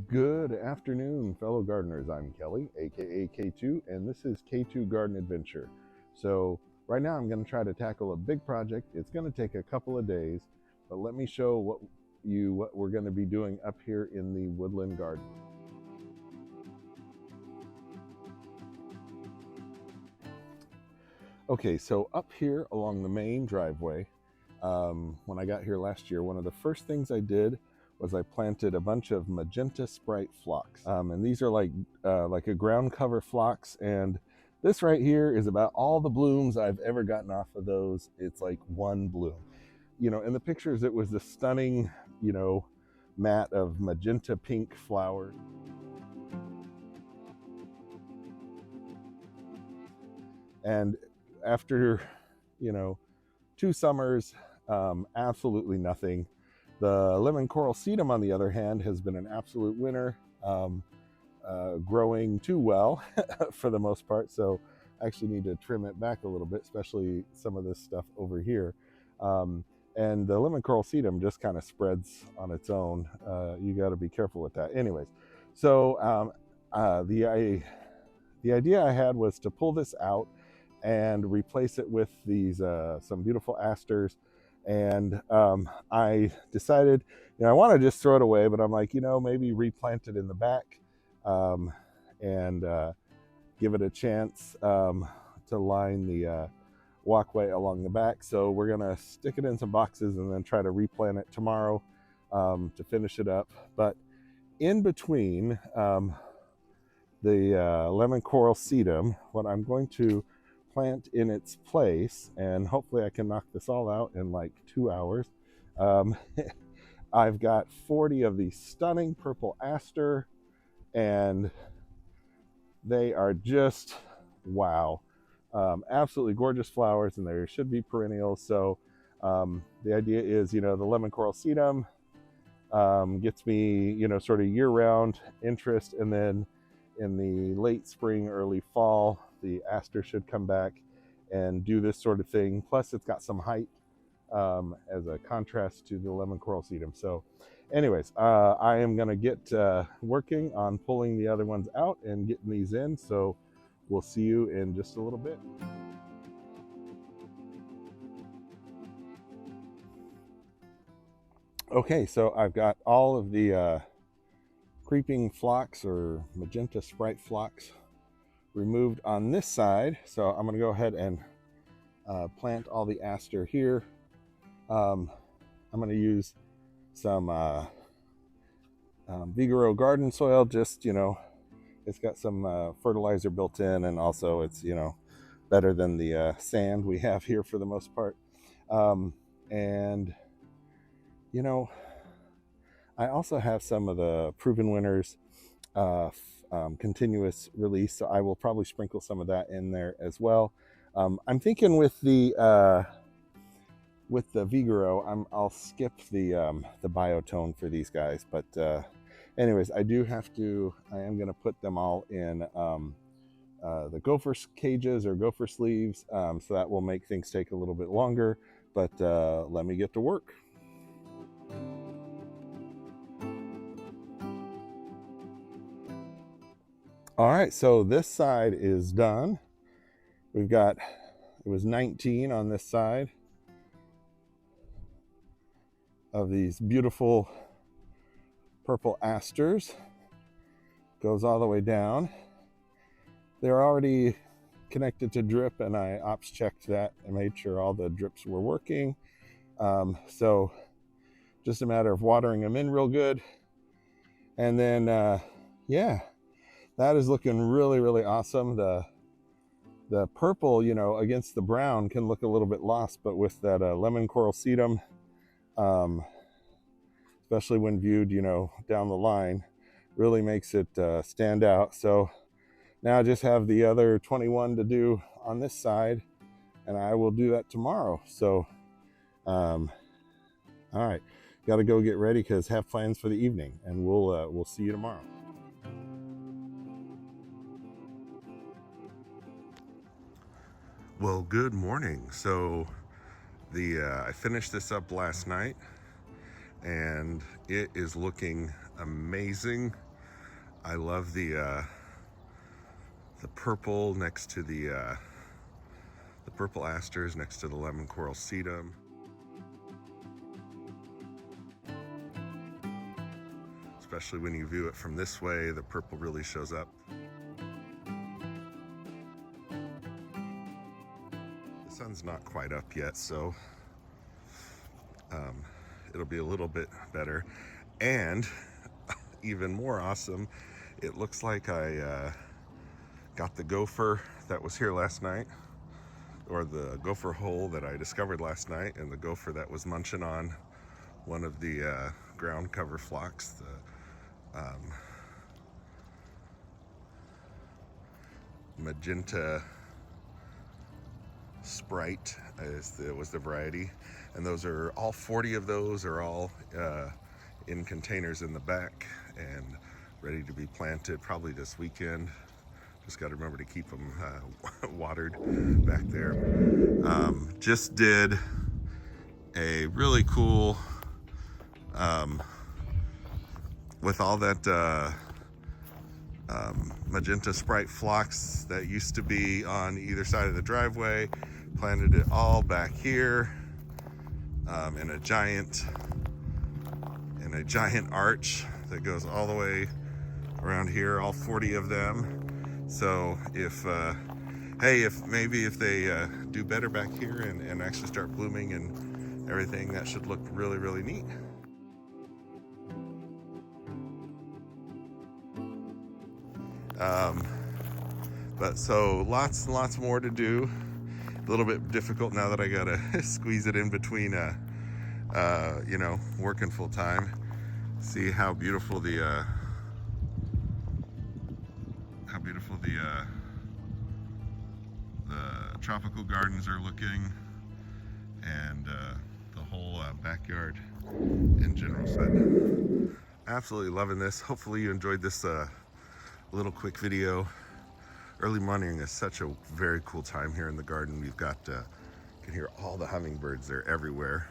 Good afternoon, fellow gardeners. I'm Kelly, aka K2, and this is K2 Garden Adventure. So, right now I'm going to try to tackle a big project. It's going to take a couple of days, but let me show what we're going to be doing up here in the woodland garden. Okay, so up here along the main driveway, when I got here last year, one of the first things I did was I planted a bunch of Magenta Sprite Phlox. And these are like a ground cover phlox. And this right here is about all the blooms I've ever gotten off of those. It's like one bloom. In the pictures, it was the stunning, mat of magenta pink flowers. And after, 2 summers, absolutely nothing. The lemon coral sedum, on the other hand, has been an absolute winner, growing too well for the most part. So I actually need to trim it back a little bit, especially some of this stuff over here. And the lemon coral sedum just kind of spreads on its own. You got to be careful with that. Anyways, so the idea I had was to pull this out and replace it with these some beautiful asters. And I decided, I want to just throw it away, but I'm like, maybe replant it in the back, and give it a chance to line the walkway along the back. So we're gonna stick it in some boxes and then try to replant it tomorrow to finish it up. But in between the lemon coral sedum, what I'm going to plant in its place, and hopefully I can knock this all out in like 2 hours. I've got 40 of these stunning purple aster, and they are just wow. Absolutely gorgeous flowers, and they should be perennials. So the idea is, the lemon coral sedum gets me, sort of year-round interest, and then in the late spring, early fall, the aster should come back and do this sort of thing. Plus, it's got some height as a contrast to the lemon coral sedum. So anyways, I am going to get working on pulling the other ones out and getting these in. So we'll see you in just a little bit. Okay, so I've got all of the creeping phlox or Magenta Sprite Phlox removed on this side. So I'm going to go ahead and plant all the aster here. I'm going to use some Vigoro garden soil. Just, it's got some fertilizer built in, and also it's, better than the sand we have here for the most part. And, I also have some of the Proven Winners continuous release, so I will probably sprinkle some of that in there as well. I'm thinking with the Vigoro, I'll skip the biotone for these guys, but anyways, I am going to put them all in the gopher cages or gopher sleeves, so that will make things take a little bit longer, but let me get to work. All right, so this side is done. It was 19 on this side of these beautiful purple asters. Goes all the way down. They're already connected to drip, and I ops checked that and made sure all the drips were working. So just a matter of watering them in real good. And then, yeah, that is looking really, really awesome. The purple, against the brown can look a little bit lost, but with that lemon coral sedum, especially when viewed, down the line, really makes it stand out. So now I just have the other 21 to do on this side, and I will do that tomorrow. So, all right, got to go get ready because have plans for the evening, and we'll see you tomorrow. Well, good morning. So I finished this up last night, and it is looking amazing. I love the purple next to the purple asters next to the lemon coral sedum. Especially when you view it from this way, the purple really shows up. The sun's not quite up yet, so it'll be a little bit better. And even more awesome, it looks like I got the gopher that was here last night, or the gopher hole that I discovered last night, and the gopher that was munching on one of the ground cover phlox, the Magenta Sprite was the variety, and those are all 40 of those are all in containers in the back and ready to be planted probably this weekend. Just got to remember to keep them watered back there. Just did a really cool with all that Magenta Sprite Phlox that used to be on either side of the driveway. Planted it all back here in a giant arch that goes all the way around here, all 40 of them. So if if they do better back here and actually start blooming and everything, that should look really, really neat. But so lots and lots more to do. A little bit difficult now that I gotta squeeze it in between working full time. See how beautiful the tropical gardens are looking, and the whole backyard in general. So absolutely loving this. Hopefully you enjoyed this little quick video. Early morning is such a very cool time here in the garden. We've got you can hear all the hummingbirds. They're everywhere,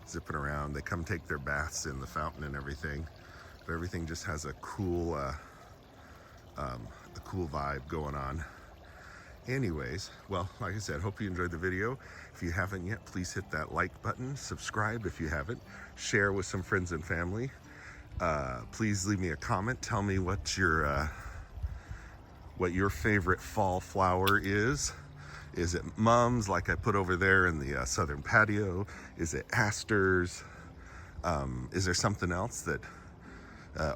zipping around. They come take their baths in the fountain and everything. But everything just has a cool vibe going on. Anyways, well, like I said, hope you enjoyed the video. If you haven't yet, please hit that like button, subscribe if you haven't, share with some friends and family. Please leave me a comment. Tell me what your favorite fall flower is. Is it mums, like I put over there in the southern patio? Is it asters? Is there something else that,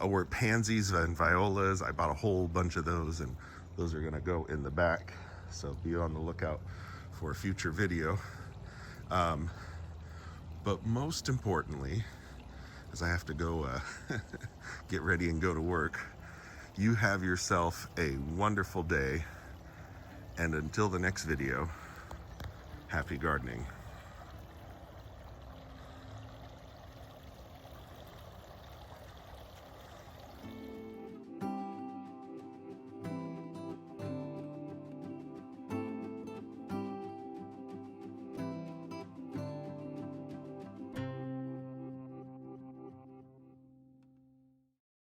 or pansies and violas? I bought a whole bunch of those, and those are gonna go in the back. So be on the lookout for a future video. But most importantly, as I have to go get ready and go to work, you have yourself a wonderful day, and until the next video, happy gardening.